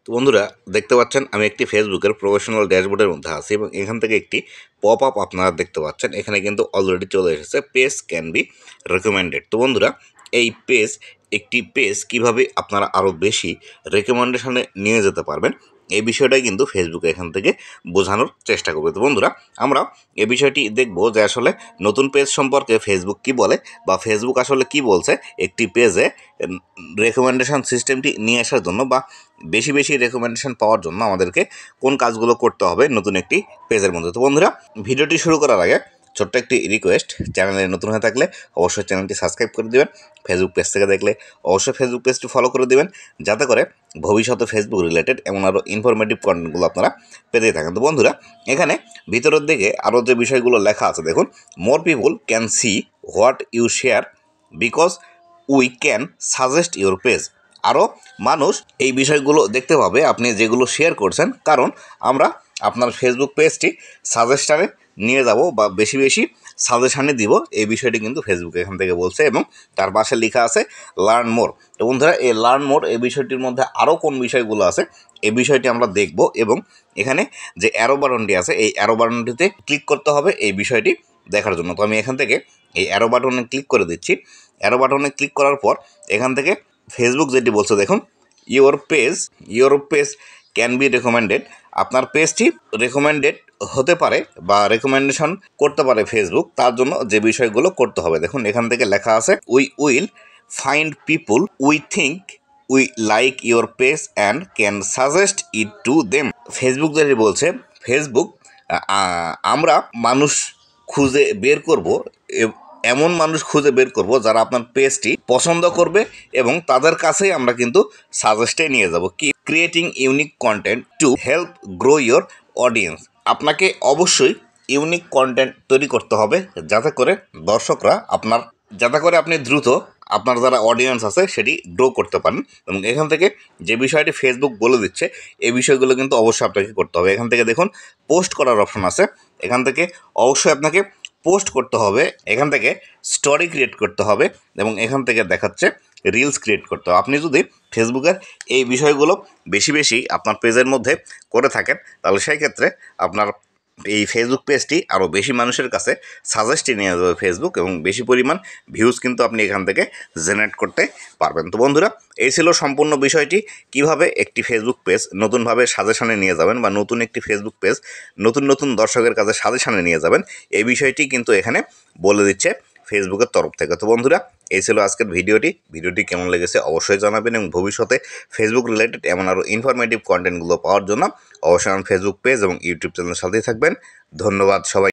তো বন্ধুরা দেখতে পাচ্ছেন আমি একটি ফেসবুকের প্রফেশনাল ড্যাশবোর্ডের মধ্যে আছি এবং এখান থেকে একটি পপ আপ আপনারা দেখতে পাচ্ছেন। এখানে কিন্তু অলরেডি চলে এসেছে পেজ ক্যান বি রেকমেন্ডেড। তো বন্ধুরা একটি পেজ কিভাবে আপনারা আরও বেশি রেকমেন্ডেশনে নিয়ে যেতে পারবেন এই বিষয়টাই কিন্তু ফেসবুক এখান থেকে বোঝানোর চেষ্টা করবে। তো বন্ধুরা আমরা এই বিষয়টি দেখব যে আসলে নতুন পেজ সম্পর্কে ফেসবুক কি বলে বা ফেসবুক আসলে কি বলছে একটি পেজে রেকমেন্ডেশন সিস্টেমটি নিয়ে আসার জন্য বা বেশি বেশি রেকমেন্ডেশন পাওয়ার জন্য আমাদেরকে কোন কাজগুলো করতে হবে নতুন একটি পেজের মধ্যে। তো বন্ধুরা ভিডিওটি শুরু করার আগে ছোট্ট একটি রিকোয়েস্ট, চ্যানেলে নতুন হয়ে থাকলে অবশ্যই চ্যানেলটি সাবস্ক্রাইব করে দেবেন। ফেসবুক পেজ থেকে দেখলে অবশ্যই ফেসবুক পেজটি ফলো করে দেবেন, যাতে করে ভবিষ্যতে ফেসবুক রিলেটেড এমন আরও ইনফরমেটিভ কন্টেন্টগুলো আপনারা পেতে থাকেন। তো বন্ধুরা এখানে ভিতরের দিকে আরও যে বিষয়গুলো লেখা আছে দেখুন, more people can see what you share because we can suggest your page. আরও মানুষ এই বিষয়গুলো দেখতে পাবে আপনি যেগুলো শেয়ার করছেন, কারণ আমরা আপনার ফেসবুক পেজটি সাজেশনে নিয়ে যাব বা বেশি বেশি সাজেশানে দিব, এই বিষয়টি কিন্তু ফেসবুক এখান থেকে বলছে এবং তার পাশে লেখা আছে লার্ন মোর। তো বন্ধুরা এই লার্ন মোর এই বিষয়টির মধ্যে আরও কোন বিষয়গুলো আছে এই বিষয়টি আমরা দেখব এবং এখানে যে অ্যারো বাটনটি আছে এই অ্যারো বাটনটিতে ক্লিক করতে হবে এই বিষয়টি দেখার জন্য। তো আমি এখান থেকে এই অ্যারো বাটনে ক্লিক করে দিচ্ছি। অ্যারো বাটনে ক্লিক করার পর এখান থেকে ফেসবুক যেটি বলছে দেখুন, your page can be recommended. আপনার পেজটি রেকমেন্ডেড হতে পারে বা রেকমেন্ডেশন করতে পারে ফেসবুক, তার জন্য যে বিষয়গুলো করতে হবে দেখুন এখান থেকে লেখা আছে we will find people we think we like your page and can suggest it to them. Facebook যেটি বলছে, ফেসবুক আমরা মানুষ খুঁজে বের করব, এমন মানুষ খুঁজে বের করব যারা আপনার পেজটি পছন্দ করবে এবং তাদের কাছেই আমরা কিন্তু সাজেস্টে নিয়ে যাব। কি creating unique content to help grow your audience. আপনাকে অবশ্যই ইউনিক কন্টেন্ট তৈরি করতে হবে যাতে করে আপনি দ্রুত আপনার যারা অডিয়েন্স আছে সেটি গ্রো করতে পারেন। এবং এখান থেকে যে বিষয়টি ফেসবুক বলে দিচ্ছে এই বিষয়গুলো কিন্তু অবশ্যই আপনাকে করতে হবে। এখান থেকে দেখুন পোস্ট করার অপশন আছে, এখান থেকে অবশ্যই আপনাকে পোস্ট করতে হবে, এখান থেকে স্টোরি ক্রিয়েট করতে হবে এবং এখান থেকে দেখাচ্ছে রিলস ক্রিয়েট করতে হবে। আপনি যদি ফেসবুকের এই বিষয়গুলো বেশি বেশি আপনার পেজের মধ্যে করে থাকেন তাহলে সেই ক্ষেত্রে আপনার এই ফেসবুক পেজটি আরও বেশি মানুষের কাছে সাজেস্টে নিয়ে যাবে ফেসবুক এবং বেশি পরিমাণ ভিউজ কিন্তু আপনি এখান থেকে জেনারেট করতে পারবেন। তো বন্ধুরা এই ছিল সম্পূর্ণ বিষয়টি, কিভাবে একটি ফেসবুক পেজ নতুনভাবে সাজেশনে নিয়ে যাবেন বা নতুন একটি ফেসবুক পেজ নতুন দর্শকের কাছে সাজেশনে নিয়ে যাবেন, এই বিষয়টি কিন্তু এখানে বলে দিচ্ছে ফেসবুকের তরফ থেকে। তো বন্ধুরা এই ছিল আজকের ভিডিওটি কেমন লেগেছে অবশ্যই জানাবেন এবং ভবিষ্যতে ফেসবুক রিলেটেড এমন আরও ইনফরমেটিভ কন্টেন্টগুলো পাওয়ার জন্য অবশ্যই আমার ফেসবুক পেজ এবং ইউটিউব চ্যানেলের সাথেই থাকবেন। ধন্যবাদ সবাই।